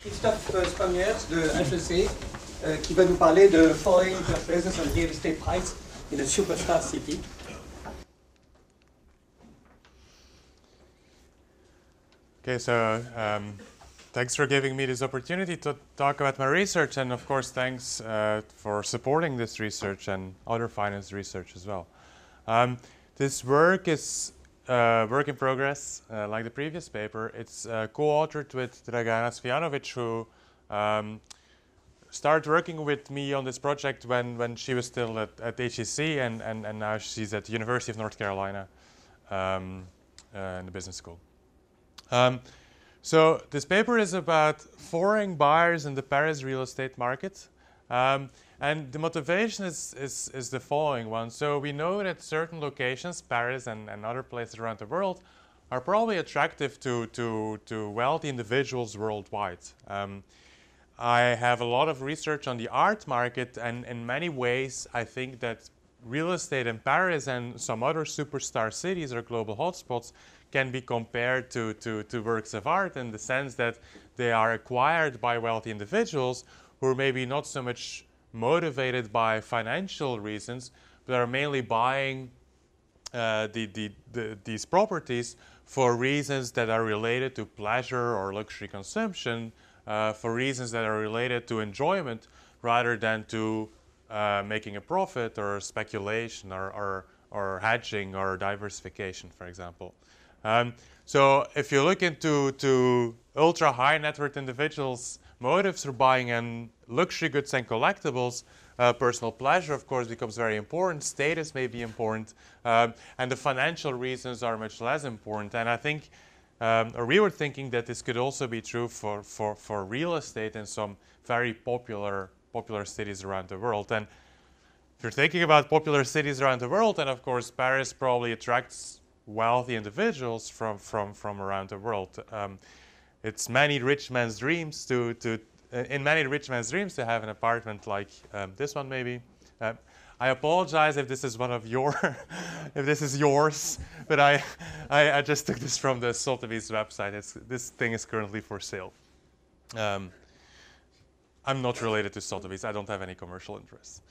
Christophe Spaenjers de HEC qui va nous parler de Foreign Purchases and Real Estate Price in a Superstar City. Okay, so thanks for giving me this opportunity to talk about my research, and of course thanks for supporting this research and other finance research as well. This work is work in progress, like the previous paper. It's co-authored with Dragana Cvijanovic, who started working with me on this project when she was still at HEC, and now she's at the University of North Carolina in the business school. So this paper is about foreign buyers in the Paris real estate market. And the motivation is the following one. So we know that certain locations, Paris and other places around the world, are probably attractive to wealthy individuals worldwide. I have a lot of research on the art market, and in many ways I think that real estate in Paris and some other superstar cities or global hotspots can be compared to works of art in the sense that they are acquired by wealthy individuals who are maybe not so much motivated by financial reasons, but are mainly buying these properties for reasons that are related to pleasure or luxury consumption, for reasons that are related to enjoyment rather than to making a profit or speculation or hedging or diversification, for example. So if you look into ultra high net worth individuals' motives for buying in luxury goods and collectibles, personal pleasure, of course, becomes very important. Status may be important, and the financial reasons are much less important. And I think, or we were thinking that this could also be true for real estate in some very popular cities around the world. And if you're thinking about popular cities around the world, then of course Paris probably attracts wealthy individuals from around the world. It's many rich men's dreams in many rich men's dreams to have an apartment like this one, maybe. I apologize if this is one of your, if this is yours, but I just took this from the Sotheby's website. This thing is currently for sale. I'm not related to Sotheby's. I don't have any commercial interests.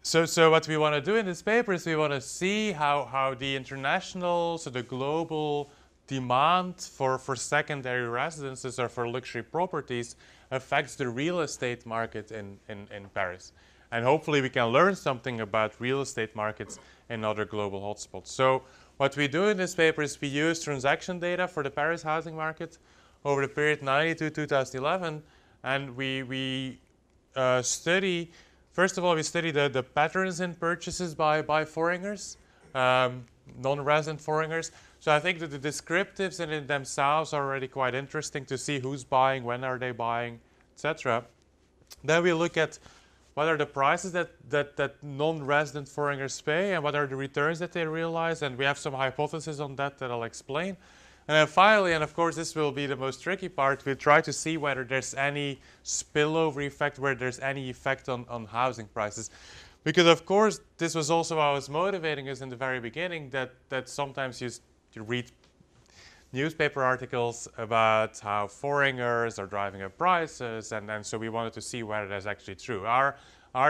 So what we want to do in this paper is we want to see how the international, so the global demand for secondary residences or for luxury properties affects the real estate market in Paris. And hopefully we can learn something about real estate markets in other global hotspots. So what we do in this paper is we use transaction data for the Paris housing market over the period 1992 to 2011, and we study. First of all, we study the patterns in purchases by foreigners, non-resident foreigners. So I think that the descriptives in themselves are already quite interesting to see who's buying, when are they buying, etc. Then we look at what are the prices that non-resident foreigners pay and what are the returns that they realize, and we have some hypotheses on that I'll explain. And then finally, and of course this will be the most tricky part, we'll try to see whether there's any spillover effect, whether there's any effect on housing prices. Because of course this was also what was motivating us in the very beginning, that sometimes you read newspaper articles about how foreigners are driving up prices, and so we wanted to see whether that's actually true. Are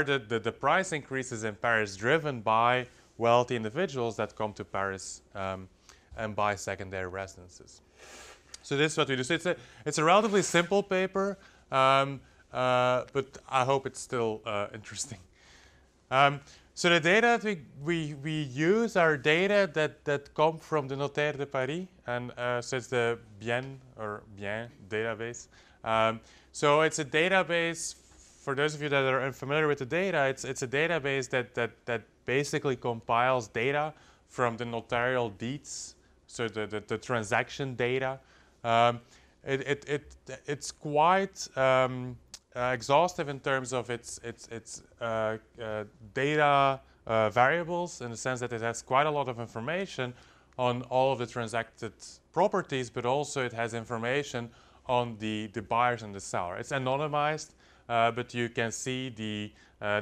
the price increases in Paris driven by wealthy individuals that come to Paris and buy secondary residences? So this is what we do. So it's a relatively simple paper, but I hope it's still interesting. So the data that we use are data that come from the Notaire de Paris, and so it's the Bien database. So it's a database, for those of you that are unfamiliar with the data, it's a database that basically compiles data from the notarial deeds, so the transaction data. It's quite exhaustive in terms of its data variables, in the sense that it has quite a lot of information on all of the transacted properties, but also it has information on the buyers and the seller. It's anonymized, but you can see the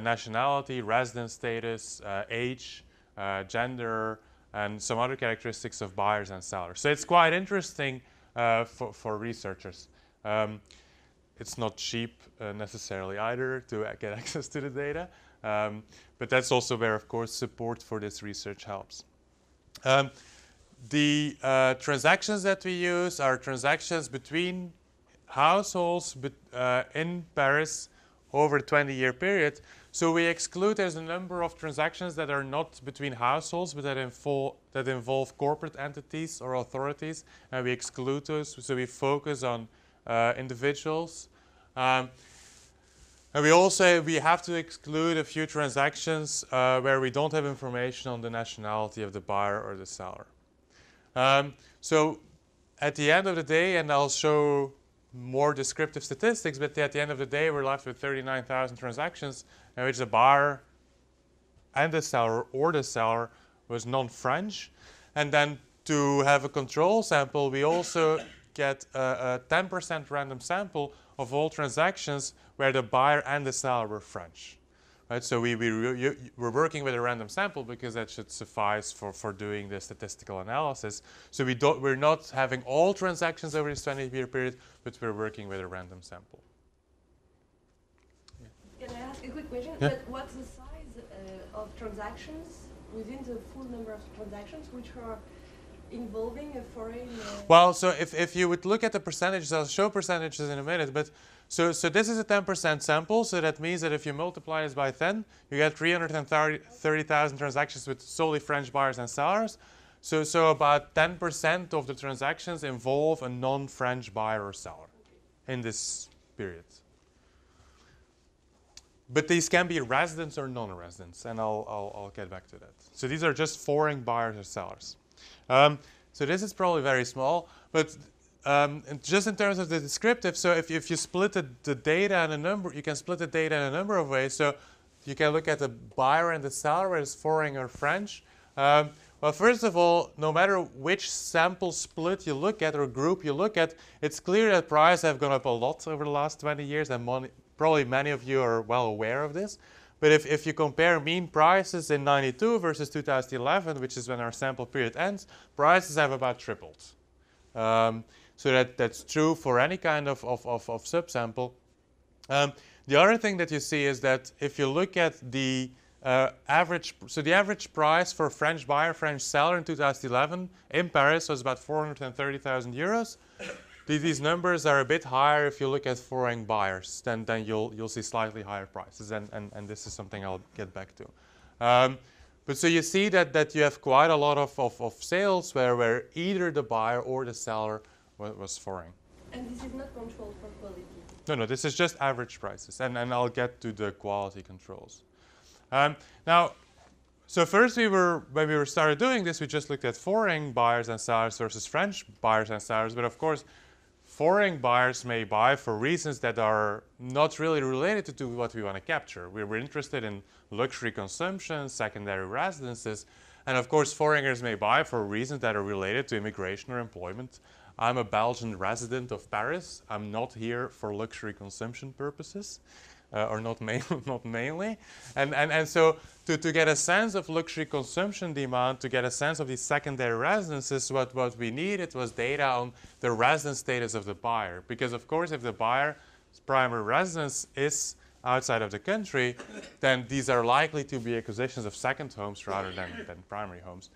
nationality, residence status, age, gender, and some other characteristics of buyers and sellers. So it's quite interesting for researchers. it's not cheap necessarily either to get access to the data. But that's also where, of course, support for this research helps. The transactions that we use are transactions between households in Paris over a 20-year period. So we exclude, there's a number of transactions that are not between households, but that involve corporate entities or authorities, and we exclude those. So we focus on individuals. And we have to exclude a few transactions where we don't have information on the nationality of the buyer or the seller. So at the end of the day, and I'll show more descriptive statistics, but at the end of the day, we're left with 39,000 transactions in which the buyer and the seller or the seller was non-French. And then to have a control sample, we also get a 10% random sample of all transactions where the buyer and the seller were French. Right? So we're working with a random sample because that should suffice for doing the statistical analysis. So we're not having all transactions over this 20-year period, but we're working with a random sample. Yeah. Can I ask a quick question? Yeah. But what's the size of transactions within the full number of transactions which are involving a foreign... Well, so if you would look at the percentages, I'll show percentages in a minute, but so this is a 10% sample, so that means that if you multiply this by 10, you get 330,000 transactions with solely French buyers and sellers. So about 10% of the transactions involve a non-French buyer or seller in this period. But these can be residents or non-residents, and I'll get back to that. So these are just foreign buyers or sellers. So this is probably very small, but just in terms of the descriptive, so if you split the data in a number, you can split the data in a number of ways. So you can look at the buyer and the seller, whether it's foreign or French. Well, first of all, no matter which sample split you look at or group you look at, it's clear that prices have gone up a lot over the last 20 years, and probably many of you are well aware of this. But if you compare mean prices in 92 versus 2011, which is when our sample period ends, prices have about tripled. So that's true for any kind of subsample. The other thing that you see is that if you look at the average, so the average price for French buyer, French seller in 2011 in Paris was about 430,000 euros. These numbers are a bit higher if you look at foreign buyers. Then you'll see slightly higher prices, and this is something I'll get back to. But so you see that you have quite a lot of sales where either the buyer or the seller was foreign. And this is not controlled for quality? No, this is just average prices, and I'll get to the quality controls. Now, so first when we started doing this, we just looked at foreign buyers and sellers versus French buyers and sellers, but of course, foreign buyers may buy for reasons that are not really related to what we want to capture. We're interested in luxury consumption, secondary residences, and of course foreigners may buy for reasons that are related to immigration or employment. I'm a Belgian resident of Paris. I'm not here for luxury consumption purposes, or not mainly. And so to get a sense of luxury consumption demand, to get a sense of these secondary residences, what we needed was data on the residence status of the buyer. Because of course, if the buyer's primary residence is outside of the country, then these are likely to be acquisitions of second homes rather than primary homes.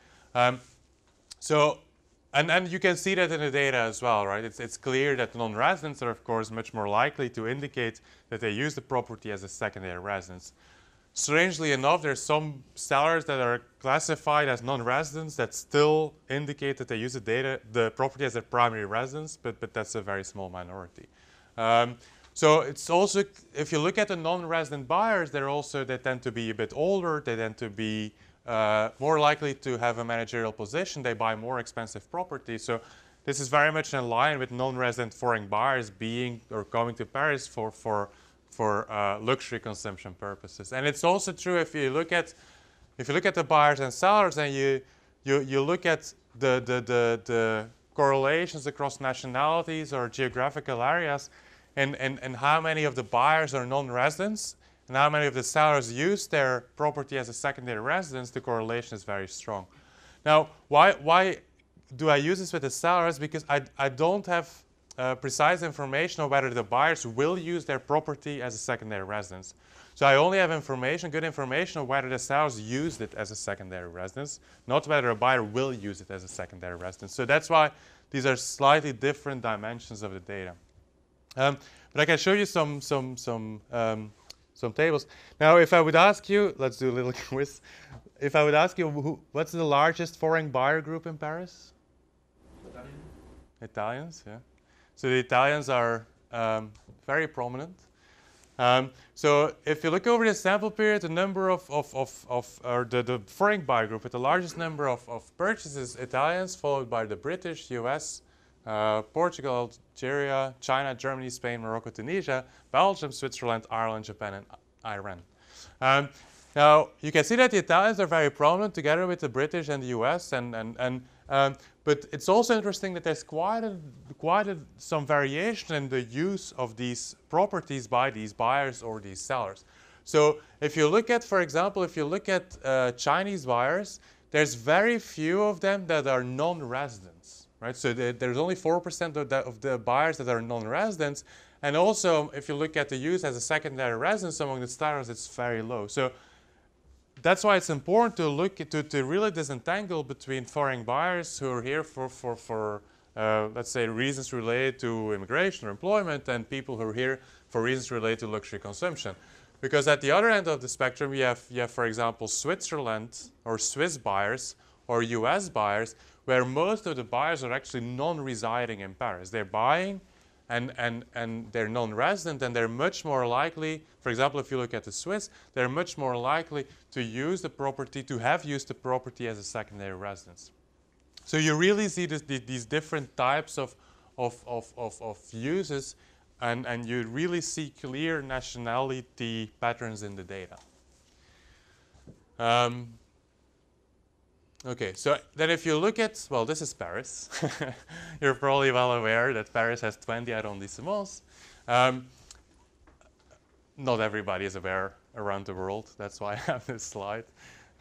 And you can see that in the data as well, right? It's clear that non-residents are, of course, much more likely to indicate that they use the property as a secondary residence. Strangely enough, there's some sellers that are classified as non-residents that still indicate that they use the property as their primary residence, but that's a very small minority. So it's also, if you look at the non-resident buyers, they tend to be a bit older, they tend to be more likely to have a managerial position, they buy more expensive property. So this is very much in line with non-resident foreign buyers being or coming to Paris for luxury consumption purposes. And it's also true if you look at the buyers and sellers and you look at the correlations across nationalities or geographical areas and how many of the buyers are non-residents and how many of the sellers use their property as a secondary residence, the correlation is very strong. Now, why do I use this with the sellers? Because I don't have precise information on whether the buyers will use their property as a secondary residence. So I only have information, good information, on whether the sellers used it as a secondary residence, not whether a buyer will use it as a secondary residence. So that's why these are slightly different dimensions of the data. But I can show you some tables. Now, if I would ask you, let's do a little quiz. If I would ask you, what's the largest foreign buyer group in Paris? Italians, yeah. So the Italians are very prominent. So if you look over the sample period, the number the foreign buyer group with the largest number of purchases, Italians, followed by the British, US, Portugal, Algeria, China, Germany, Spain, Morocco, Tunisia, Belgium, Switzerland, Ireland, Japan, and Iran. Now, you can see that the Italians are very prominent together with the British and the US, but it's also interesting that there's some variation in the use of these properties by these buyers or these sellers. So if you look at, for example, Chinese buyers, there's very few of them that are non-residents, right? So there's only 4% of the buyers that are non-residents. And also, if you look at the use as a secondary residence among the sellers, it's very low. So that's why it's important to really disentangle between foreign buyers who are here for let's say, reasons related to immigration or employment, and people who are here for reasons related to luxury consumption. Because at the other end of the spectrum, you have, for example, Switzerland or Swiss buyers or US buyers, where most of the buyers are actually non-residing in Paris. They're buying and they're non-resident, and they're much more likely, for example, if you look at the Swiss, they're much more likely to use the property, to have used the property as a secondary residence. So you really see these different types of uses, and you really see clear nationality patterns in the data. Okay, so then if you look at, well, this is Paris. You're probably well aware that Paris has 20 arrondissements. Not everybody is aware around the world. That's why I have this slide.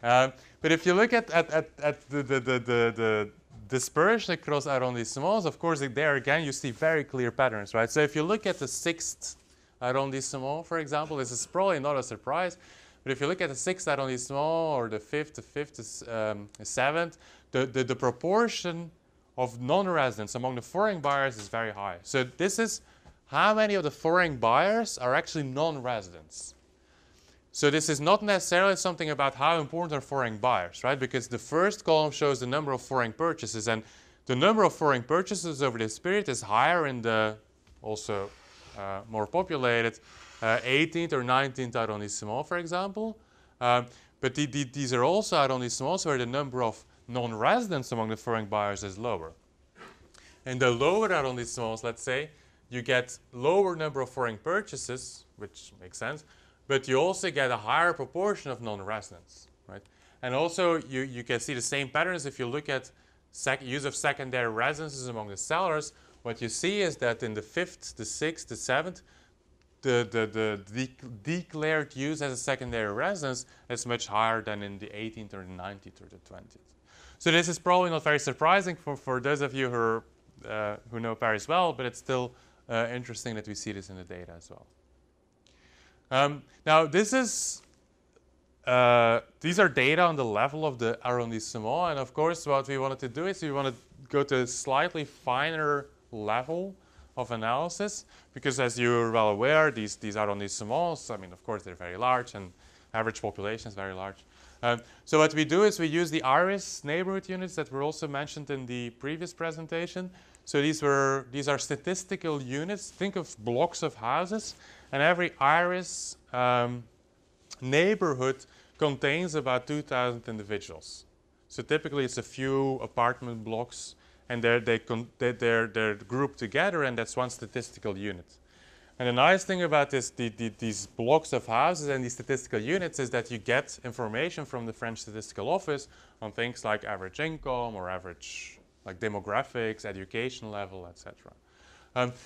But if you look at the dispersion across arrondissements, of course, there again you see very clear patterns, right? So if you look at the 6th arrondissement, for example, this is probably not a surprise. But if you look at the 6th arrondissement or the 5th, the 7th, the proportion of non-residents among the foreign buyers is very high. So this is how many of the foreign buyers are actually non-residents. So this is not necessarily something about how important are foreign buyers, right? Because the first column shows the number of foreign purchases, and the number of foreign purchases over this period is higher in the also more populated 18th or 19th arrondissement, for example. But these are also arrondissements where the number of non-residents among the foreign buyers is lower. In the lower arrondissements, let's say, you get lower number of foreign purchases, which makes sense, but you also get a higher proportion of non-residents, right? And also, you can see the same patterns if you look at use of secondary residences among the sellers. What you see is that in the 5th, the 6th, the 7th, the declared use as a secondary residence is much higher than in the 18th or the 19th or the 20th. So this is probably not very surprising for those of you who know Paris well, but it's still interesting that we see this in the data as well. Now these are data on the level of the arrondissement, and of course what we wanted to do is we want to go to a slightly finer level of analysis, because as you're well aware, these arrondissements, I mean, of course, they're very large, and average population is very large. So what we do is we use the IRIS neighborhood units that were also mentioned in the previous presentation. So these are statistical units. Think of blocks of houses, and every IRIS neighborhood contains about 2,000 individuals. So typically it's a few apartment blocks, and they're grouped together, and that's one statistical unit. And the nice thing about these blocks of houses and these statistical units is that you get information from the French Statistical Office on things like average income or average like demographics, education level, etc.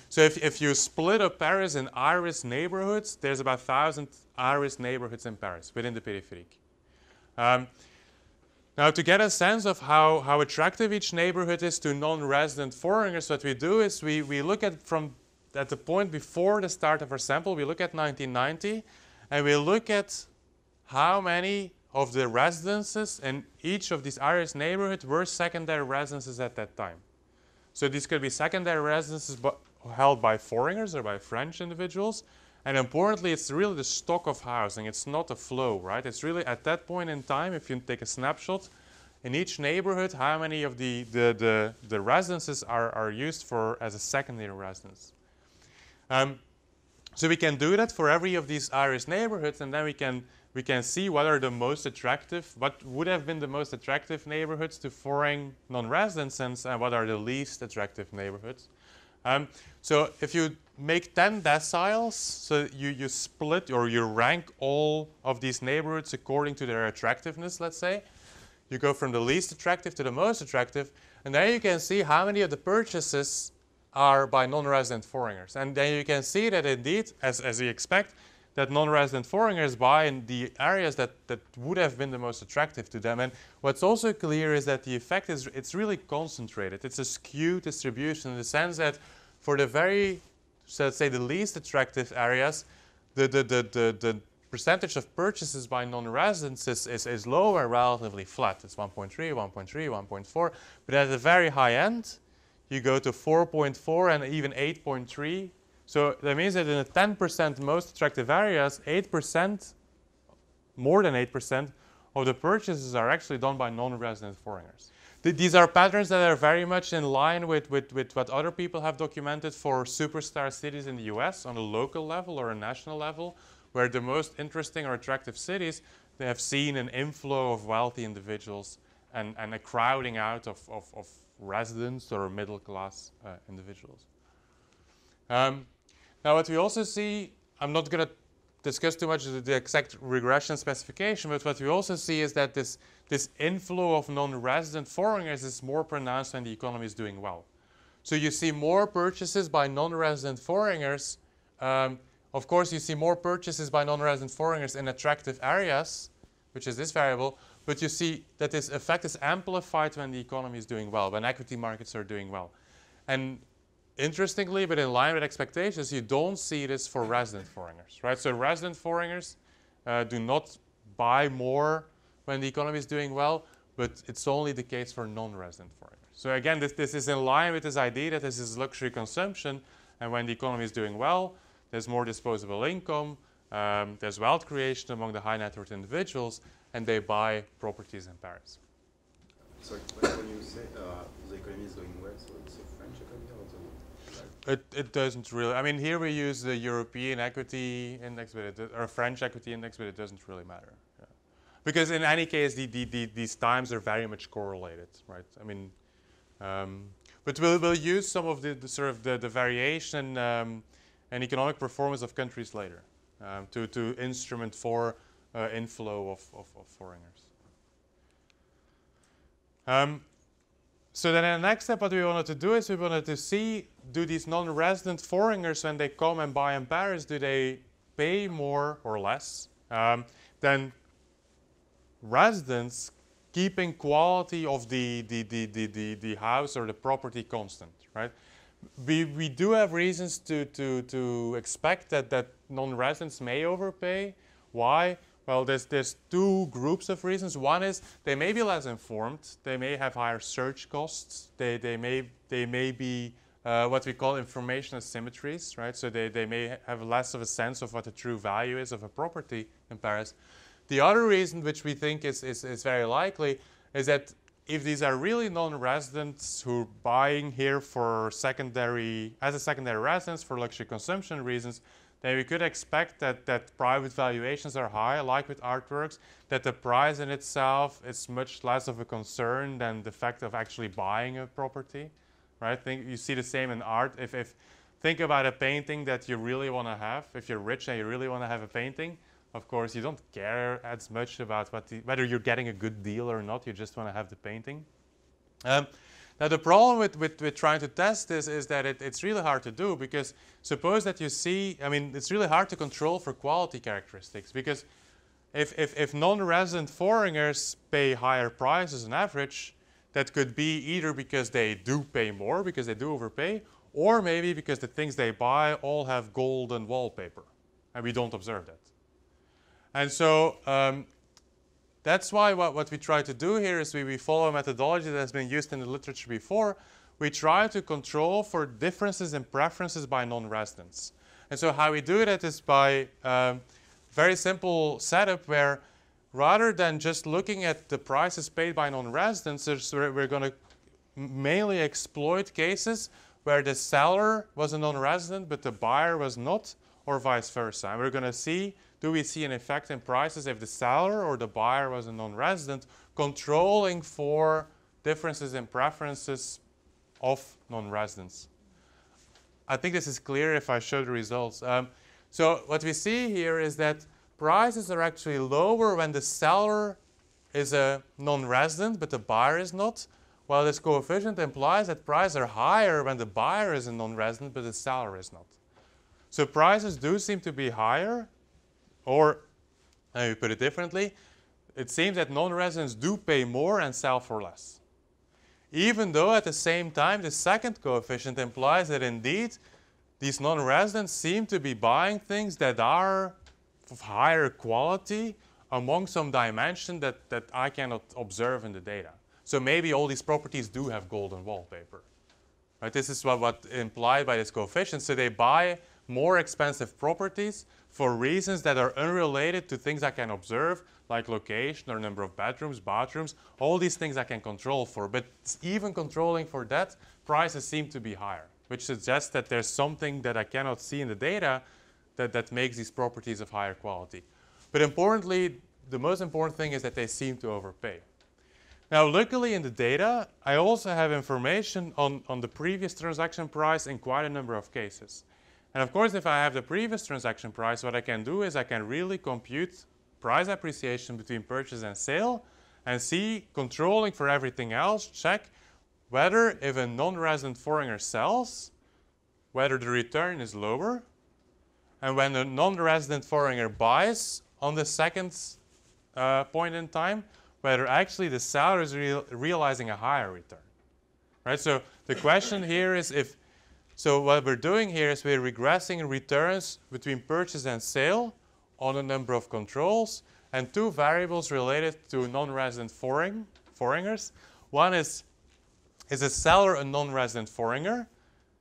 So if you split up Paris in IRIS neighborhoods, there's about 1,000 IRIS neighborhoods in Paris within the périphérique. Now, to get a sense of how attractive each neighborhood is to non-resident foreigners, what we do is we look at the point before the start of our sample, we look at 1990, and we look at how many of the residences in each of these areas neighborhoods were secondary residences at that time. So these could be secondary residences held by foreigners or by French individuals. And importantly, it's really the stock of housing. It's not a flow, right? It's really at that point in time, if you take a snapshot, in each neighborhood, how many of the residences are used as a secondary residence. So we can do that for every of these Irish neighborhoods, and then we can see what are the most attractive, what would have been the most attractive neighborhoods to foreign non-residents, and what are the least attractive neighborhoods. So if you make 10 deciles, so you split or you rank all of these neighborhoods according to their attractiveness, let's say. You go from the least attractive to the most attractive, and then you can see how many of the purchases are by non-resident foreigners. And then you can see that indeed, as you expect, that non-resident foreigners buy in the areas that would have been the most attractive to them. And what's also clear is that the effect is it's really concentrated. It's a skewed distribution in the sense that for the very, so let's say, the least attractive areas, the percentage of purchases by non-residents is lower, relatively flat. It's 1.3, 1.3, 1.4. But at the very high end, you go to 4.4 and even 8.3. So that means that in the 10% most attractive areas, 8%, more than 8% of the purchases are actually done by non-resident foreigners. These are patterns that are very much in line with what other people have documented for superstar cities in the US on a local level or a national level, where the most interesting or attractive cities, they have seen an inflow of wealthy individuals and a crowding out of residents or middle-class individuals. Now, what we also see, I'm not going to discuss too much the exact regression specification, but what we also see is that this inflow of non-resident foreigners is more pronounced when the economy is doing well. So you see more purchases by non-resident foreigners. Of course, you see more purchases by non-resident foreigners in attractive areas, which is this variable, but you see that this effect is amplified when the economy is doing well, when equity markets are doing well. And interestingly, but in line with expectations, you don't see this for resident foreigners, right? So resident foreigners do not buy more when the economy is doing well, but it's only the case for non-resident foreigners. So again, this is in line with this idea that this is luxury consumption, and when the economy is doing well, there's more disposable income, there's wealth creation among the high net worth individuals, and they buy properties in Paris. So when you say the economy is doing well, so it's a French economy or the... It doesn't really. I mean, here we use the European equity index, or French equity index, but it doesn't really matter. Yeah. Because in any case, these times are very much correlated, right? I mean, but we'll use some of the sort of the variation and economic performance of countries later to instrument for inflow of foreigners. So then the next step, what we wanted to do is we wanted to see, do these non-resident foreigners, when they come and buy in Paris, do they pay more or less than residents, keeping quality of the house or the property constant, right? We do have reasons to expect that non-residents may overpay. Why? Well, there's two groups of reasons. One is they may be less informed. They may have higher search costs. They may be what we call information asymmetries, right? So they may have less of a sense of what the true value is of a property in Paris. The other reason, which we think is very likely, is that if these are really non-residents who are buying here for as a secondary residence for luxury consumption reasons, then we could expect that private valuations are high, like with artworks, that the price in itself is much less of a concern than the fact of actually buying a property, right? You see the same in art. Think about a painting that you really want to have. If you're rich and you really want to have a painting, of course, you don't care as much about whether you're getting a good deal or not. You just want to have the painting. Now, the problem with trying to test this is that it's really hard to do, because suppose that you see, I mean, it's really hard to control for quality characteristics, because if non-resident foreigners pay higher prices on average, that could be either because they do pay more, because they do overpay, or maybe because the things they buy all have gold and wallpaper, and we don't observe that. And so that's why what we try to do here is we follow a methodology that has been used in the literature before. We try to control for differences in preferences by non-residents. And so how we do that is by very simple setup where rather than just looking at the prices paid by non-residents, we're going to mainly exploit cases where the seller was a non-resident but the buyer was not, or vice versa. And we're going to see, do we see an effect in prices if the seller or the buyer was a non-resident, controlling for differences in preferences of non-residents. I think this is clear if I show the results. So what we see here is that prices are actually lower when the seller is a non-resident but the buyer is not, while this coefficient implies that prices are higher when the buyer is a non-resident but the seller is not. So prices do seem to be higher, or let me put it differently, it seems that non-residents do pay more and sell for less. Even though at the same time the second coefficient implies that indeed these non-residents seem to be buying things that are of higher quality among some dimension that I cannot observe in the data. So maybe all these properties do have golden wallpaper. Right? This is what implied by this coefficient. So they buy more expensive properties for reasons that are unrelated to things I can observe, like location or number of bedrooms, bathrooms, all these things I can control for. But even controlling for that, prices seem to be higher, which suggests that there's something that I cannot see in the data that makes these properties of higher quality. But importantly, the most important thing is that they seem to overpay. Now, luckily in the data, I also have information on the previous transaction price in quite a number of cases. And of course, if I have the previous transaction price, what I can do is I can really compute price appreciation between purchase and sale and see, controlling for everything else, check whether if a non-resident foreigner sells, whether the return is lower, and when a non-resident foreigner buys on the second point in time, whether actually the seller is realizing a higher return. Right? So the question here is so what we're doing here is we're regressing returns between purchase and sale on a number of controls and two variables related to non-resident foreigners. One is a seller a non-resident foreigner?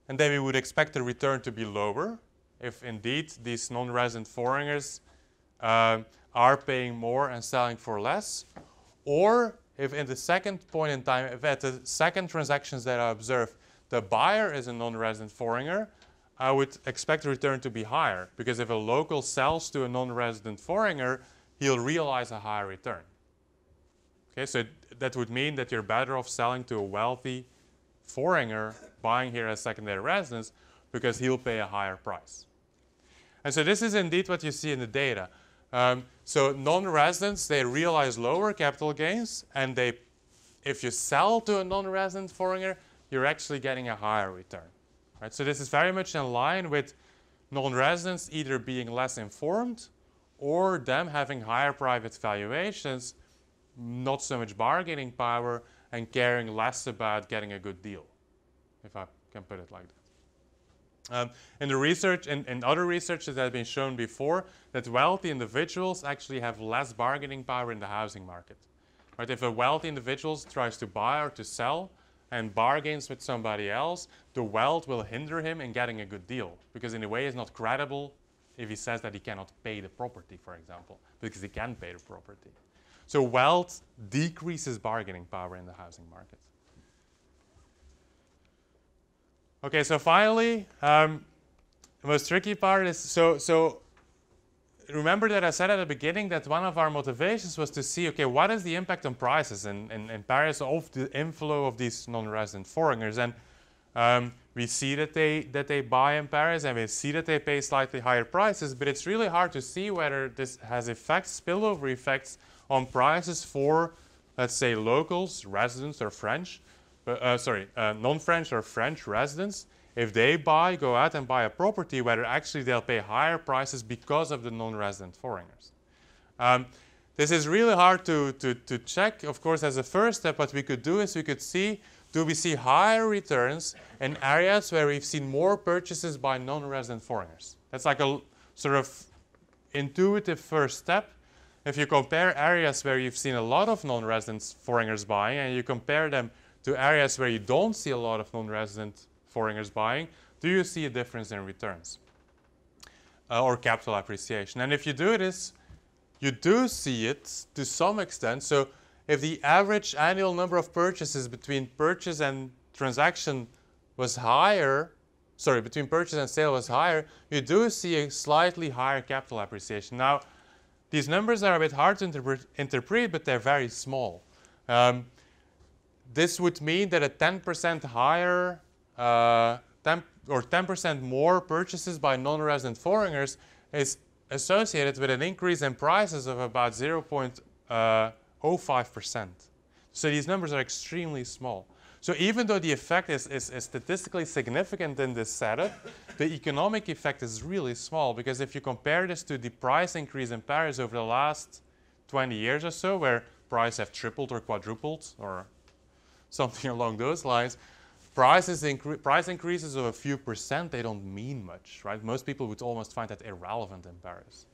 And then we would expect the return to be lower if indeed these non-resident foreigners are paying more and selling for less. Or if in the second point in time, if at the second transactions that I observed, the buyer is a non-resident foreigner, I would expect the return to be higher, because if a local sells to a non-resident foreigner, he'll realize a higher return. Okay, so that would mean that you're better off selling to a wealthy foreigner buying here as secondary residence, because he'll pay a higher price. And so this is indeed what you see in the data. So non-residents, they realize lower capital gains, and if you sell to a non-resident foreigner, you're actually getting a higher return. Right? So this is very much in line with non-residents either being less informed or them having higher private valuations, not so much bargaining power, and caring less about getting a good deal, if I can put it like that. In the research, in other research that has been shown before, that wealthy individuals actually have less bargaining power in the housing market. Right? If a wealthy individual tries to buy or to sell and bargains with somebody else, the wealth will hinder him in getting a good deal, because in a way it's not credible if he says that he cannot pay the property, for example, because he can pay the property. So wealth decreases bargaining power in the housing market. Okay, so finally, the most tricky part is, so remember that I said at the beginning that one of our motivations was to see, okay, what is the impact on prices in Paris of the inflow of these non-resident foreigners? And we see that they buy in Paris, and we see that they pay slightly higher prices, but it's really hard to see whether this has effects, spillover effects on prices for, let's say, locals, residents, or French, non-French or French residents. If they go out and buy a property, whether actually they'll pay higher prices because of the non-resident foreigners. This is really hard to check. Of course, as a first step, what we could do is we could see, do we see higher returns in areas where we've seen more purchases by non-resident foreigners? That's like a sort of intuitive first step. If you compare areas where you've seen a lot of non-resident foreigners buying and you compare them to areas where you don't see a lot of non-resident foreigners buying, do you see a difference in returns or capital appreciation? And if you do this, you do see it to some extent. So if the average annual number of purchases between purchase and transaction was higher, between purchase and sale was higher, you do see a slightly higher capital appreciation. Now, these numbers are a bit hard to interpret, but they're very small. This would mean that a 10% higher or 10% more purchases by non-resident foreigners is associated with an increase in prices of about 0.05%. So these numbers are extremely small. So even though the effect is statistically significant in this setup, the economic effect is really small, because if you compare this to the price increase in Paris over the last 20 years or so, where prices have tripled or quadrupled or something along those lines, price increases of a few percent, they don't mean much, right? Most people would almost find that irrelevant in Paris.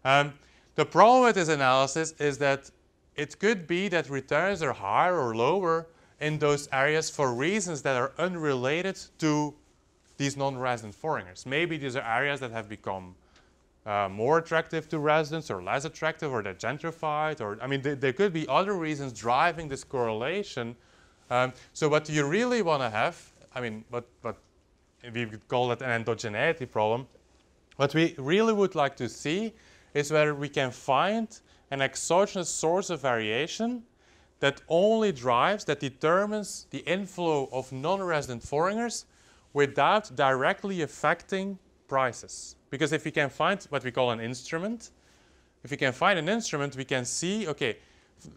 The problem with this analysis is that it could be that returns are higher or lower in those areas for reasons that are unrelated to these non-resident foreigners. Maybe these are areas that have become more attractive to residents or less attractive, or they're gentrified, or I mean, there could be other reasons driving this correlation. So what you really want to have, I mean, what we could call it an endogeneity problem. What we really would like to see is whether we can find an exogenous source of variation that only determines the inflow of non-resident foreigners without directly affecting prices. Because if we can find what we call an instrument, we can see, okay,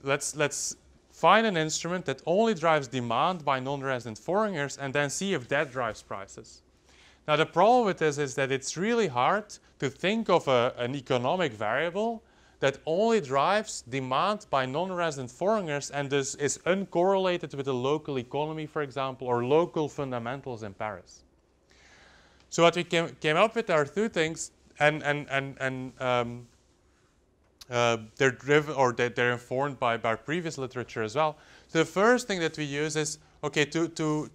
let's find an instrument that only drives demand by non-resident foreigners and then see if that drives prices. Now the problem with this is that it's really hard to think of an economic variable that only drives demand by non-resident foreigners and thus is uncorrelated with the local economy, for example, or local fundamentals in Paris. So what we came up with are two things, and they're driven, or they're informed by previous literature as well. So the first thing that we use is, okay, to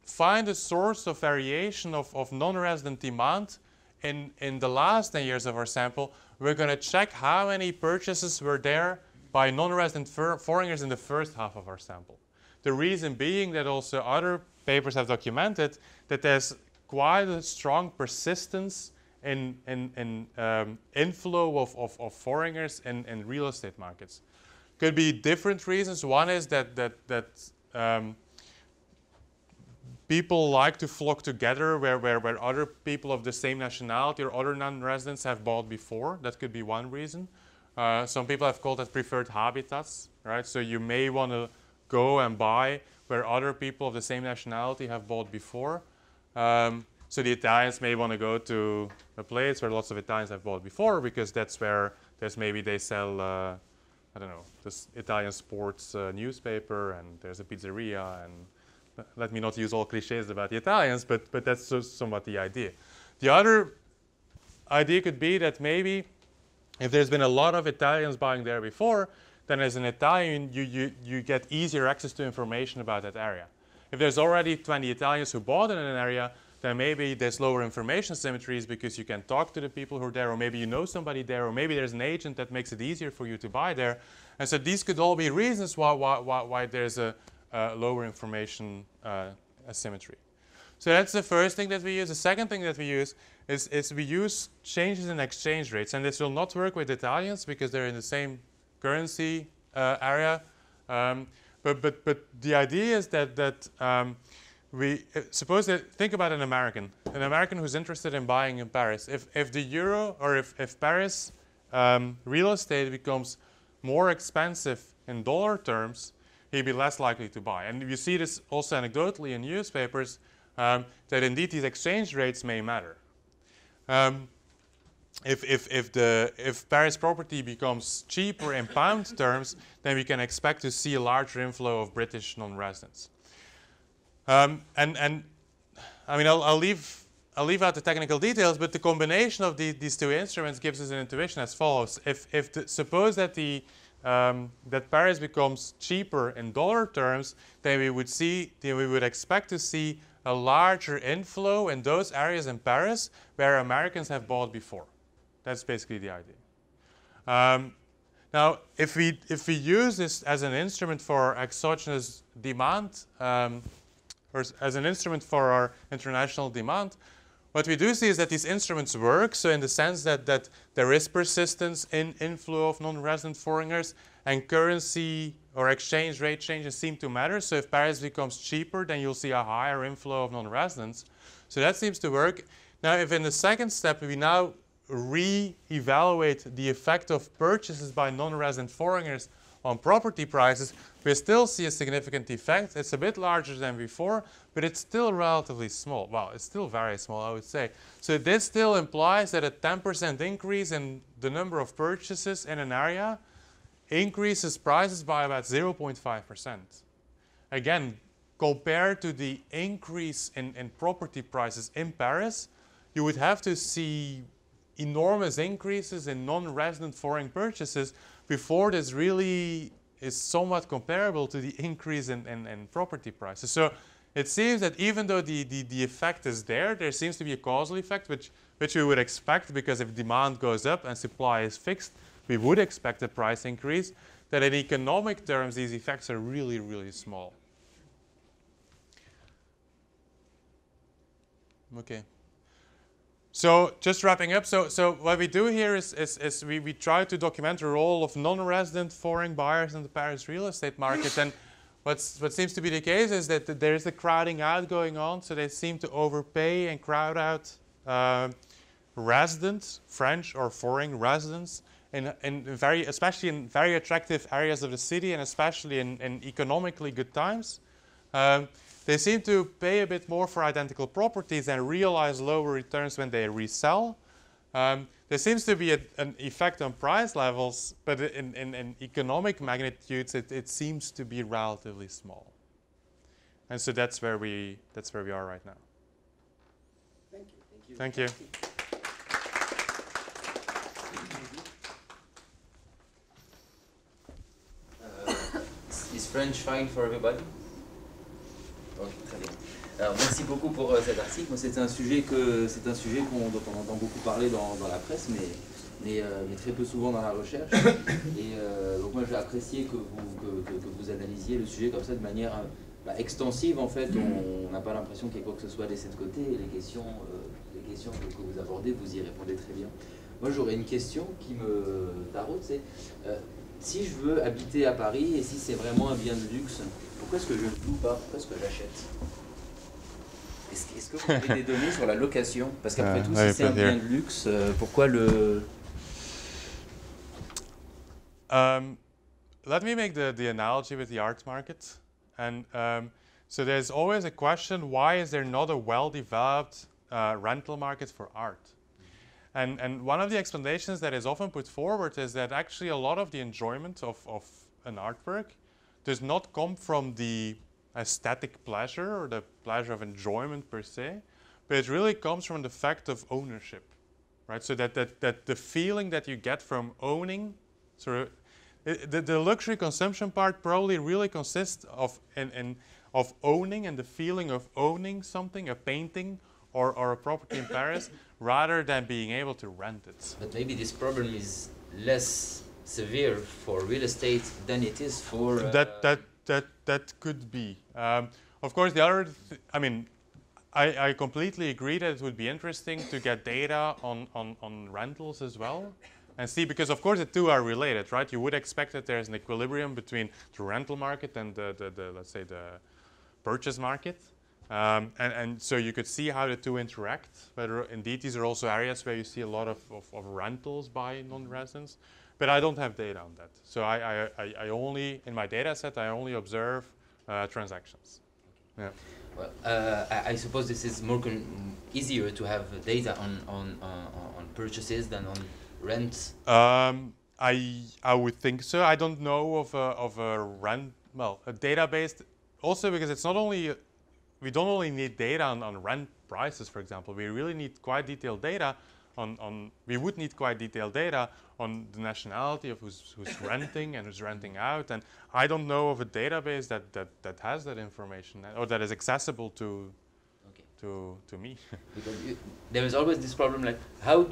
find a source of variation of non-resident demand in the last 10 years of our sample, we're going to check how many purchases were there by non-resident foreigners in the first half of our sample. The reason being that also other papers have documented that there's quite a strong persistence in inflow of foreigners in real estate markets. Could be different reasons. One is that people like to flock together where other people of the same nationality or other non-residents have bought before. That could be one reason. Some people have called that preferred habitats, right? So you may want to go and buy where other people of the same nationality have bought before. So the Italians may want to go to a place where lots of Italians have bought before, because that's where maybe they sell, I don't know, this Italian sports newspaper, and there's a pizzeria, and let me not use all cliches about the Italians, but that's somewhat the idea. The other idea could be that maybe if there's been a lot of Italians buying there before, then as an Italian, you get easier access to information about that area. If there's already 20 Italians who bought in an area, then maybe there's lower information symmetries because you can talk to the people who are there, or maybe you know somebody there, or maybe there's an agent that makes it easier for you to buy there. And so these could all be reasons why there's a lower information asymmetry. So that's the first thing that we use. The second thing that we use is we use changes in exchange rates. And this will not work with Italians because they're in the same currency area. But the idea is that we suppose that, think about an American who's interested in buying in Paris. If the euro, or if Paris real estate becomes more expensive in dollar terms, he'd be less likely to buy. And you see this also anecdotally in newspapers, that indeed these exchange rates may matter. if Paris property becomes cheaper in pound terms, then we can expect to see a larger inflow of British non-residents. And I mean, I'll leave out the technical details, but the combination of these two instruments gives us an intuition as follows: suppose that that Paris becomes cheaper in dollar terms, then we would expect to see a larger inflow in those areas in Paris where Americans have bought before. That's basically the idea. Now, if we use this as an instrument for exogenous demand, or as an instrument for our international demand, what we do see is that these instruments work, so in the sense that there is persistence in inflow of non-resident foreigners, and currency or exchange rate changes seem to matter. So if Paris becomes cheaper, then you'll see a higher inflow of non-residents. So that seems to work. Now, if in the second step we now re-evaluate the effect of purchases by non-resident foreigners on property prices, we still see a significant effect. It's a bit larger than before, but it's still relatively small. Well, it's still very small, I would say. So this still implies that a 10% increase in the number of purchases in an area increases prices by about 0.5%. Again, compared to the increase in property prices in Paris, you would have to see enormous increases in non-resident foreign purchases before this really is somewhat comparable to the increase in property prices. So it seems that even though the effect is there seems to be a causal effect, which we would expect, because if demand goes up and supply is fixed, we would expect a price increase, that in economic terms these effects are really, really small. Okay. So just wrapping up, so what we do here is we try to document the role of non-resident foreign buyers in the Paris real estate market. And what seems to be the case is that there is a crowding out going on, so they seem to overpay and crowd out residents, French or foreign residents, especially in very attractive areas of the city, and especially in economically good times. They seem to pay a bit more for identical properties and realize lower returns when they resell. There seems to be an effect on price levels, but in economic magnitudes, it seems to be relatively small. And so that's where we are right now. Thank you. Thank you. Is French fine for everybody? Ok, très bien. Alors, merci beaucoup pour cet article. Moi, c'est un sujet dont on entend beaucoup parler dans la presse, mais très peu souvent dans la recherche. Et donc moi, j'ai apprécié que vous analysiez le sujet comme ça de manière extensive. En fait, on n'a pas l'impression qu'il y ait quoi que ce soit laissé de côté. Et les questions que vous abordez, vous y répondez très bien. Moi, j'aurais une question qui me taraude, c'est si je veux habiter à Paris et si c'est vraiment un bien de luxe, pourquoi est-ce que je ne loue pas? Pourquoi est-ce que j'achète? Est-ce que vous avez des données sur la location? Parce qu'après tout, si c'est un bien de luxe, pourquoi le... Let me make the analogy with the art market. And so there's always a question, why is there not a well-developed rental market for art? And one of the explanations that is often put forward is that actually a lot of the enjoyment of an artwork does not come from the aesthetic pleasure or the pleasure of enjoyment per se, but it really comes from the fact of ownership, right? So that the feeling that you get from owning, sort of, the luxury consumption part probably really consists of owning and the feeling of owning something, a painting or a property in Paris, rather than being able to rent it. But maybe this problem is less severe for real estate than it is for... That could be. Of course, the other, I completely agree that it would be interesting to get data on rentals as well, and see, because of course the two are related, right? You would expect that there's an equilibrium between the rental market and the let's say the purchase market, and so you could see how the two interact. But indeed, these are also areas where you see a lot of rentals by non-residents. But I don't have data on that. So I only, in my data set, I only observe transactions. Yeah. Well, I suppose this is more easier to have data on purchases than on rents. I would think so. I don't know of a rent, well, a database. Also, because it's not only we don't only need data on rent prices, for example. We really need quite detailed data we would need quite detailed data on the nationality of who's renting and who's renting out. And I don't know of a database that has that information or that is accessible to me. Because there is always this problem, like how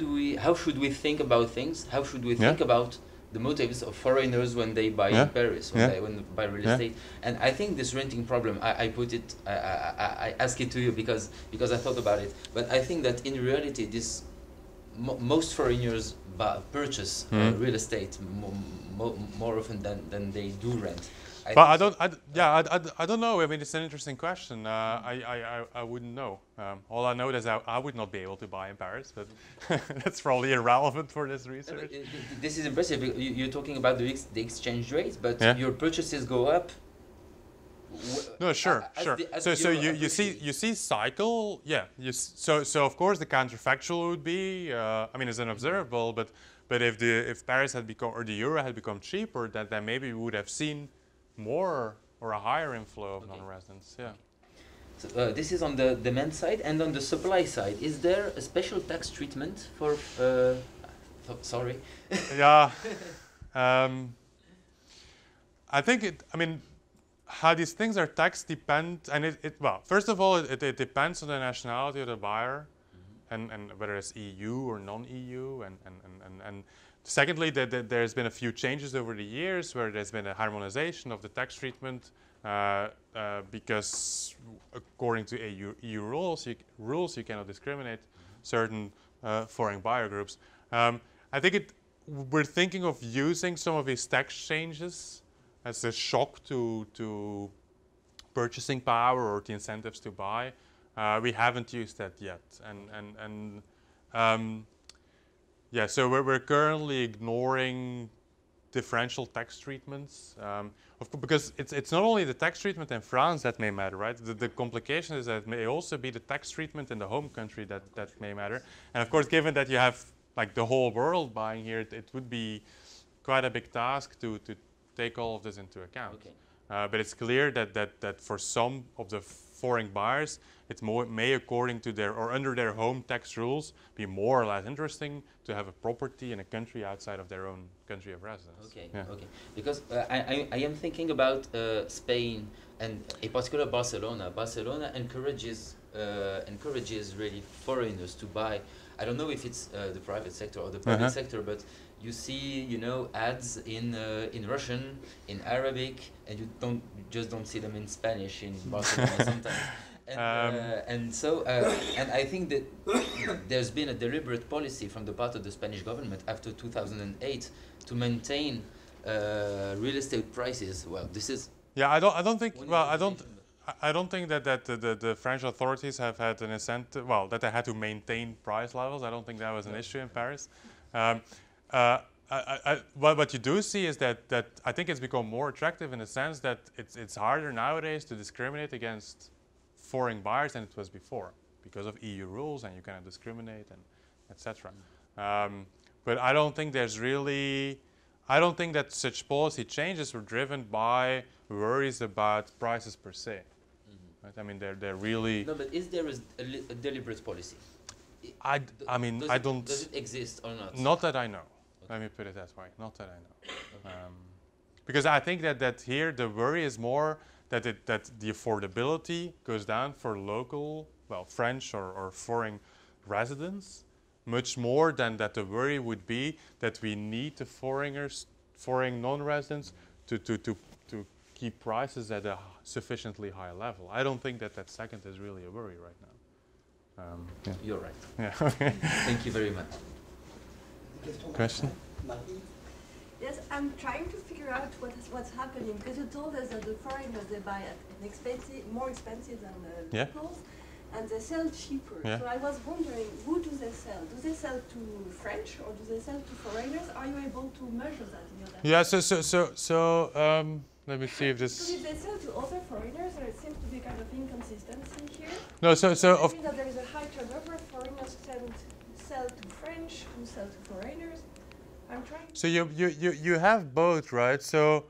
should we think about things? How should we think about the motives of foreigners when they buy in Paris, when they buy real estate? And I think this renting problem, I ask it to you because I thought about it. But I think that in reality, most foreigners purchase real estate more often than they do rent. I don't know. I mean, it's an interesting question. I wouldn't know. All I know is I would not be able to buy in Paris, but that's probably irrelevant for this research. This is impressive. You're talking about the exchange rate, but your purchases go up. No, sure. So you see cycle, So of course the counterfactual would be, I mean, it's unobservable, but if Paris had become, or the euro had become cheaper, then maybe we would have seen more or a higher inflow of non-residents. Yeah. So this is on the demand side, and on the supply side, is there a special tax treatment for? Sorry. Yeah. I think it. I mean, how these things are taxed depend, and well, first of all, it depends on the nationality of the buyer, and whether it's EU or non-EU, and secondly, there's been a few changes over the years where there's been a harmonization of the tax treatment because according to EU rules, you cannot discriminate certain foreign buyer groups. I think we're thinking of using some of these tax changes as a shock to purchasing power or the incentives to buy. We haven't used that yet, so we're currently ignoring differential tax treatments, because it's not only the tax treatment in France that may matter, right? The complication is that it may also be the tax treatment in the home country that may matter. And of course, given that you have like the whole world buying here, it would be quite a big task to take all of this into account. Okay. But it's clear that for some of the foreign buyers, it may, according to their or under their home tax rules, be more or less interesting to have a property in a country outside of their own country of residence. Okay, okay. Because I am thinking about Spain and in particular Barcelona. Barcelona encourages really foreigners to buy. I don't know if it's the private sector or the public sector, but you see, ads in Russian, in Arabic, and you just don't see them in Spanish in Barcelona sometimes. And I think that there's been a deliberate policy from the part of the Spanish government after 2008 to maintain real estate prices. Well, this is. Yeah, I don't think. Well, I don't think that the French authorities have had an incentive. Well, that they had to maintain price levels. I don't think that was an issue in Paris. What you do see is that I think it's become more attractive in the sense that it's harder nowadays to discriminate against foreign buyers than it was before because of EU rules, and you cannot discriminate and etc. But I don't think that such policy changes were driven by worries about prices per se. Right? I mean, they're really. No, but is there a deliberate policy? Does it exist or not? Not that I know. Okay. Let me put it that way. Not that I know. Okay. Because I think that here the worry is more that the affordability goes down for local, French or foreign residents, much more than that the worry would be that we need the foreign non-residents to keep prices at a sufficiently high level. I don't think that second is really a worry right now. You're right. Yeah. Okay. Thank you very much. Question? Yes, I'm trying to figure out what's happening, because you told us that the foreigners, they buy at more expensive than the locals, and they sell cheaper. Yeah. So I was wondering, who do they sell? Do they sell to French or do they sell to foreigners? Are you able to measure that in your data? Yeah. Let me see if this. So if they sell to other foreigners, there seems to be kind of inconsistency here. No, so I think that there is a high turnover of foreigners sell to French who sell to foreigners. I'm trying. So you have both, right? So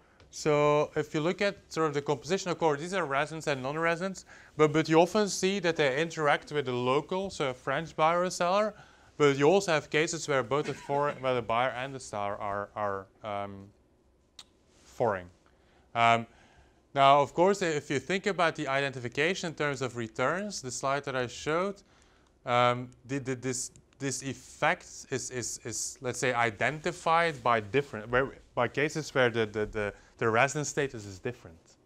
if you look at sort of the composition, of course, these are residents and non-residents, but you often see that they interact with the local, so a French buyer or seller. But you also have cases where both where the buyer and the seller are foreign. Now, of course, if you think about the identification in terms of returns, the slide that I showed, this effect is let's say identified by by cases where the residence status is different.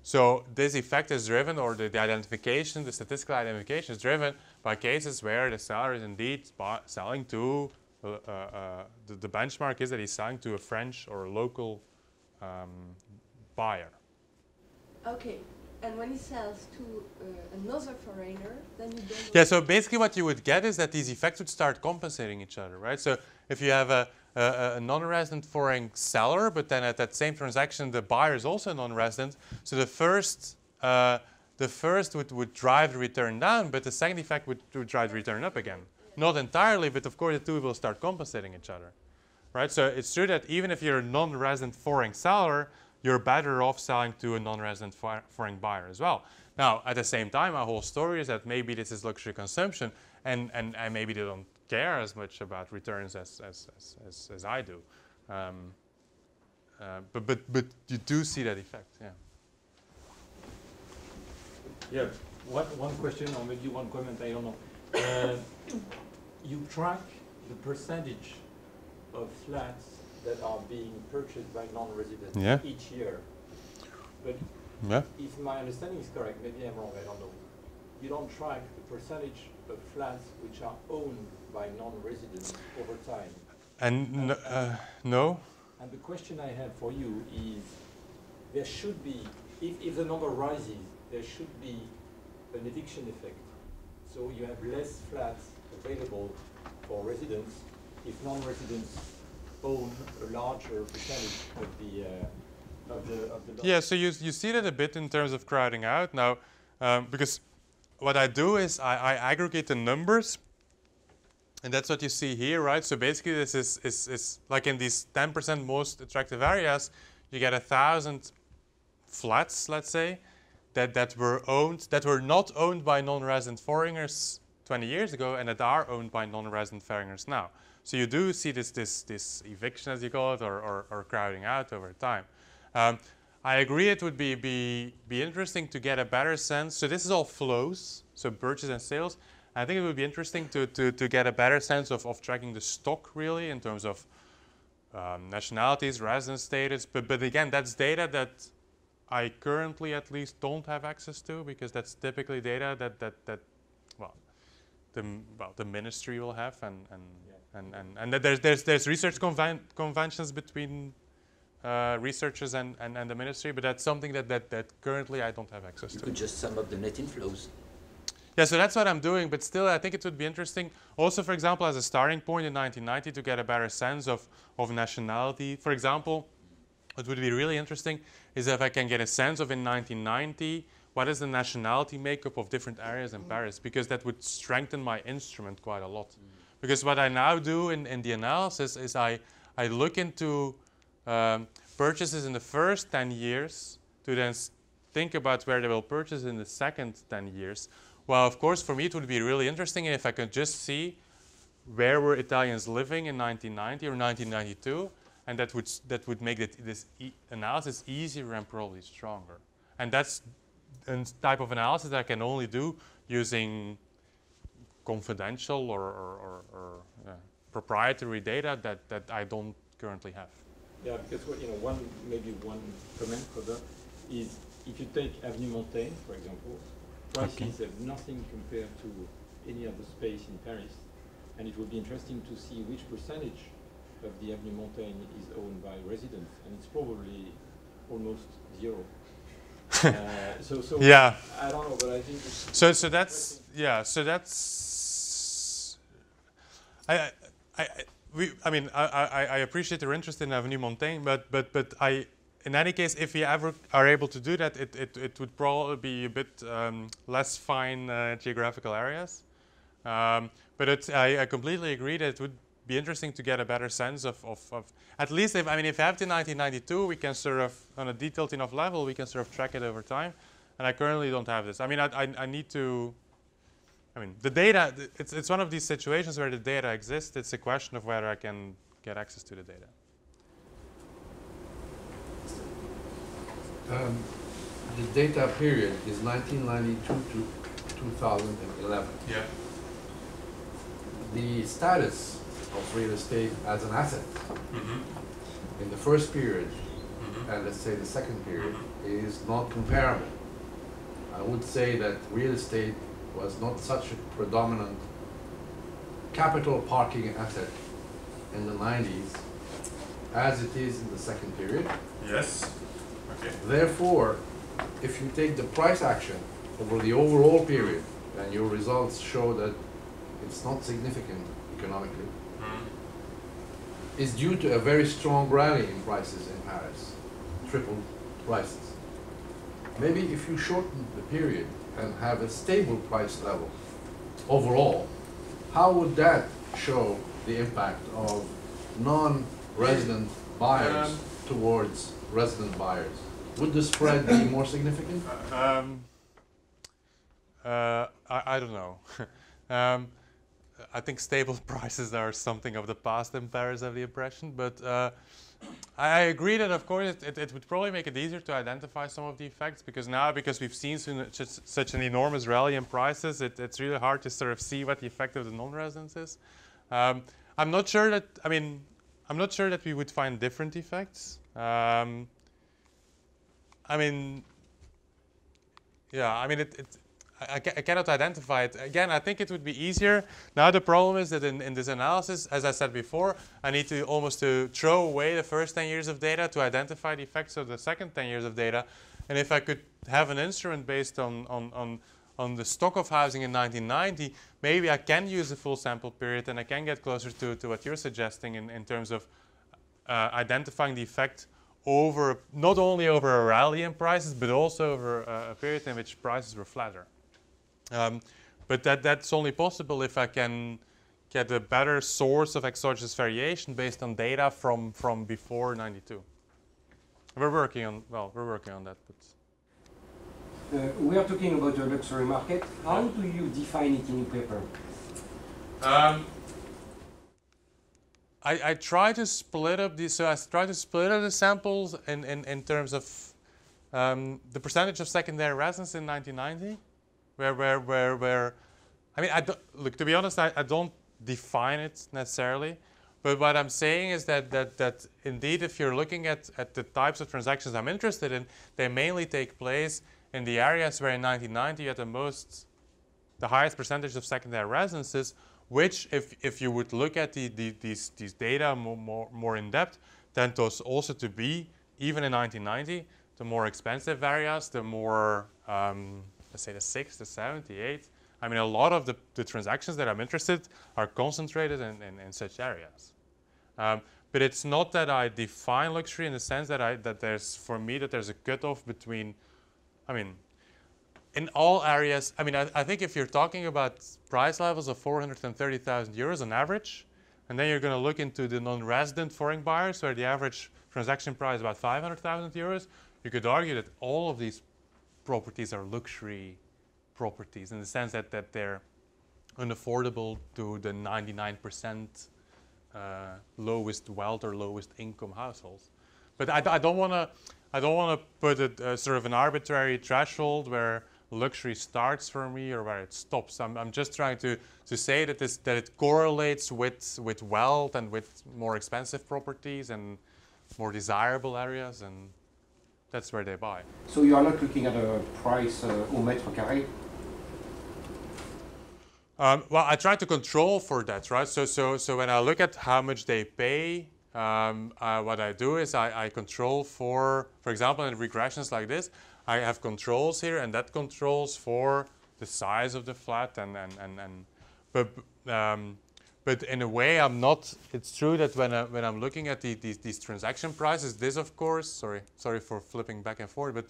So this effect is driven, or the identification, the statistical identification is driven by cases where the seller is indeed selling to, the benchmark is that he's selling to a French or a local buyer. Okay, and when he sells to another foreigner, then you don't... Yeah, so basically what you would get is that these effects would start compensating each other, right? So if you have a non-resident foreign seller, but then at that same transaction the buyer is also non-resident, so the first would drive the return down, but the second effect would drive the return up again. Not entirely, but of course the two will start compensating each other, right? So it's true that even if you're a non-resident foreign seller, you're better off selling to a non-resident foreign buyer as well. Now, at the same time, my whole story is that maybe this is luxury consumption, and maybe they don't care as much about returns as I do. But you do see that effect, yeah. Yeah, one question or maybe one comment, I don't know. You track the percentage of flats that are being purchased by non-residents each year. But if my understanding is correct, maybe I'm wrong, I don't know. You don't track the percentage of flats which are owned by non-residents over time. And no. And the question I have for you is, there should be, if the number rises, there should be an eviction effect. So you have less flats available for residents if non-residents own a larger percentage of the Yeah, so you see that a bit in terms of crowding out now, because what I do is I aggregate the numbers, and that's what you see here, right? So basically this is like in these 10% most attractive areas, you get 1,000 flats, let's say, that were not owned by non-resident foreigners 20 years ago, and that are owned by non-resident foreigners now. So you do see this eviction, as you call it, or crowding out over time. I agree it would be interesting to get a better sense. So this is all flows, so purchase and sales. I think it would be interesting to get a better sense of tracking the stock, really, in terms of nationalities, residence status. But again, that's data that I currently at least don't have access to, because that's typically data that the ministry will have, and that there's research conventions between researchers and the ministry, but that's something that currently I don't have access to. You could just sum up the net inflows. Yeah, so that's what I'm doing, but still I think it would be interesting also, for example, as a starting point in 1990 to get a better sense of nationality. For example, what would be really interesting is if I can get a sense of in 1990 what is the nationality makeup of different areas in Paris, because that would strengthen my instrument quite a lot. Because what I now do in the analysis is I look into purchases in the first 10 years to then think about where they will purchase in the second 10 years. Well, of course, for me it would be really interesting if I could just see where were Italians living in 1990 or 1992, and that would make this analysis easier and probably stronger. And that's a type of analysis that I can only do using confidential or proprietary data that I don't currently have. Yeah, because maybe one comment for that is, if you take Avenue Montaigne, for example, prices have nothing compared to any other space in Paris, and it would be interesting to see which percentage of the Avenue Montaigne is owned by residents, and it's probably almost zero. So yeah, I don't know, but I think it's so that's I appreciate your interest in Avenue Montaigne, but in any case, if we ever are able to do that, it would probably be a bit less fine geographical areas. But I completely agree that it would be interesting to get a better sense of at least if we have the 1992, we can sort of, on a detailed enough level, we can sort of track it over time. And I currently don't have this. I need to. The data. It's one of these situations where the data exists. It's a question of whether I can get access to the data. The data period is 1992 to 2011. Yeah. The status of real estate as an asset in the first period and let's say the second period is not comparable. I would say that real estate was not such a predominant capital parking asset in the 90s as it is in the second period. Yes. Okay. Therefore, if you take the price action over the overall period and your results show that it's not significant economically, is due to a very strong rally in prices in Paris, tripled prices. Maybe if you shorten the period and have a stable price level overall, how would that show the impact of non-resident buyers towards resident buyers? Would the spread be more significant? I don't know. I think stable prices are something of the past in Paris, I have the impression. But I agree that, of course, it would probably make it easier to identify some of the effects, because we've seen such an enormous rally in prices, it's really hard to sort of see what the effect of the non-residents is. I'm not sure that we would find different effects. I cannot identify it. Again, I think it would be easier. Now the problem is that in this analysis, as I said before, I need to almost throw away the first 10 years of data to identify the effects of the second 10 years of data. And if I could have an instrument based on the stock of housing in 1990, maybe I can use the full sample period and I can get closer to what you're suggesting in terms of identifying the effect over, not only over a rally in prices, but also over a period in which prices were flatter. But that's only possible if I can get a better source of exogenous variation based on data from before 92. We're working on that. But we are talking about the luxury market. How do you define it in your paper? I try to split up the samples in terms of the percentage of secondary residents in 1990. Where look, to be honest, I don't define it necessarily, but what I'm saying is that indeed, if you're looking at the types of transactions I'm interested in, they mainly take place in the areas where in 1990 you had the highest percentage of secondary residences, which if you would look at these data more in depth, tend to also to be, even in 1990, the more expensive areas, the more let's say the 6, the 7, the 8. A lot of the transactions that I'm interested are concentrated in such areas. But it's not that I define luxury in the sense that there's a cutoff between, in all areas. I think if you're talking about price levels of 430,000 euros on average, and then you're going to look into the non-resident foreign buyers, where the average transaction price is about 500,000 euros, you could argue that all of these properties are luxury properties in the sense that they're unaffordable to the 99% lowest wealth or lowest income households. But I don't want to put it sort of an arbitrary threshold where luxury starts for me or where it stops. I'm just trying to say that it correlates with wealth and with more expensive properties and more desirable areas, and that's where they buy. So you are not looking at a price au mètre carré? Well, I try to control for that, right? So when I look at how much they pay, what I do is I control for example, in regressions like this, I have controls here, and that controls for the size of the flat, but in a way, I'm not. It's true that when I'm looking at these transaction prices, this of course, sorry for flipping back and forth, but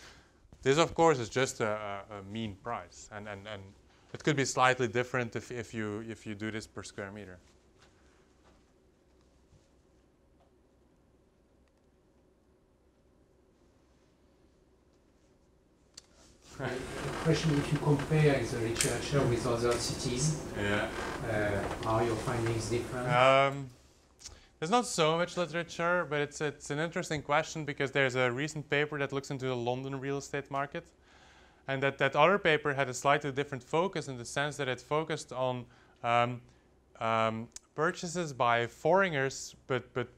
this of course is just a mean price, and it could be slightly different if you do this per square meter. Question: if you compare the literature with other cities, are your findings different? There's not so much literature, but it's an interesting question because there's a recent paper that looks into the London real estate market, and that other paper had a slightly different focus in the sense that it focused on purchases by foreigners, but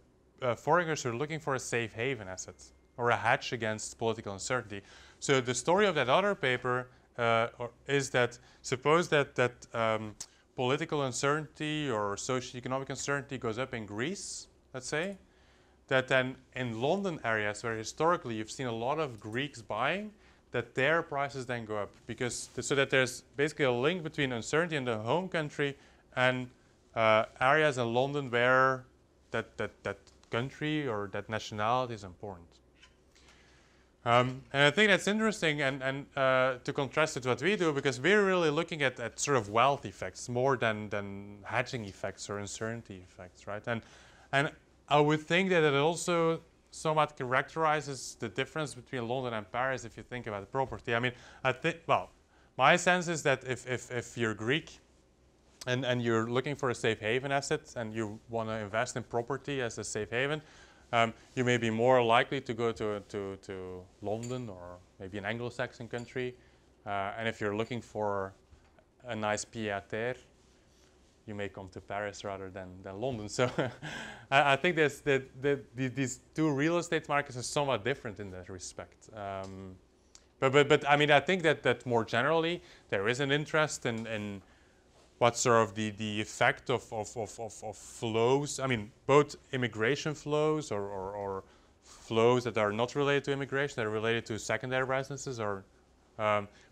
foreigners who are looking for a safe haven asset or a hedge against political uncertainty. So the story of that other paper is that suppose that political uncertainty or socioeconomic uncertainty goes up in Greece, let's say, that then in London areas where historically you've seen a lot of Greeks buying, that their prices then go up because so that there's basically a link between uncertainty in the home country and areas in London where that country or that nationality is important. And I think that's interesting and to contrast it to what we do, because we're really looking at sort of wealth effects more than hedging effects or uncertainty effects, right? And I would think that it also somewhat characterizes the difference between London and Paris if you think about the property. I mean, my sense is that if you're Greek and you're looking for a safe haven asset and you want to invest in property as a safe haven, you may be more likely to go to London or maybe an Anglo-Saxon country. And if you're looking for a nice pied-à-terre, you may come to Paris rather than London. So I think these two real estate markets are somewhat different in that respect. But I mean, I think that more generally, there is an interest in what sort of the effect of flows. I mean, both immigration flows or flows that are not related to immigration, that are related to secondary residences, or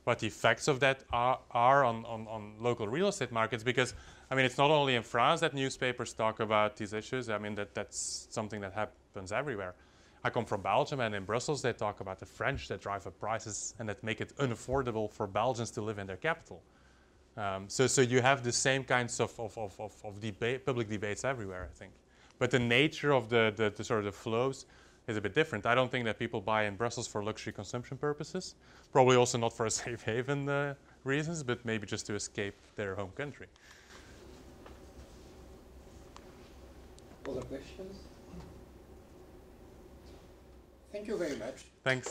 what the effects of that are on local real estate markets. Because, I mean, it's not only in France that newspapers talk about these issues. I mean, that's something that happens everywhere. I come from Belgium, and in Brussels they talk about the French that drive up prices and that make it unaffordable for Belgians to live in their capital. So you have the same kinds of public debates everywhere, I think. But the nature of the sort of the flows is a bit different. I don't think that people buy in Brussels for luxury consumption purposes. Probably also not for a safe haven reasons, but maybe just to escape their home country. Other questions? Thank you very much. Thanks.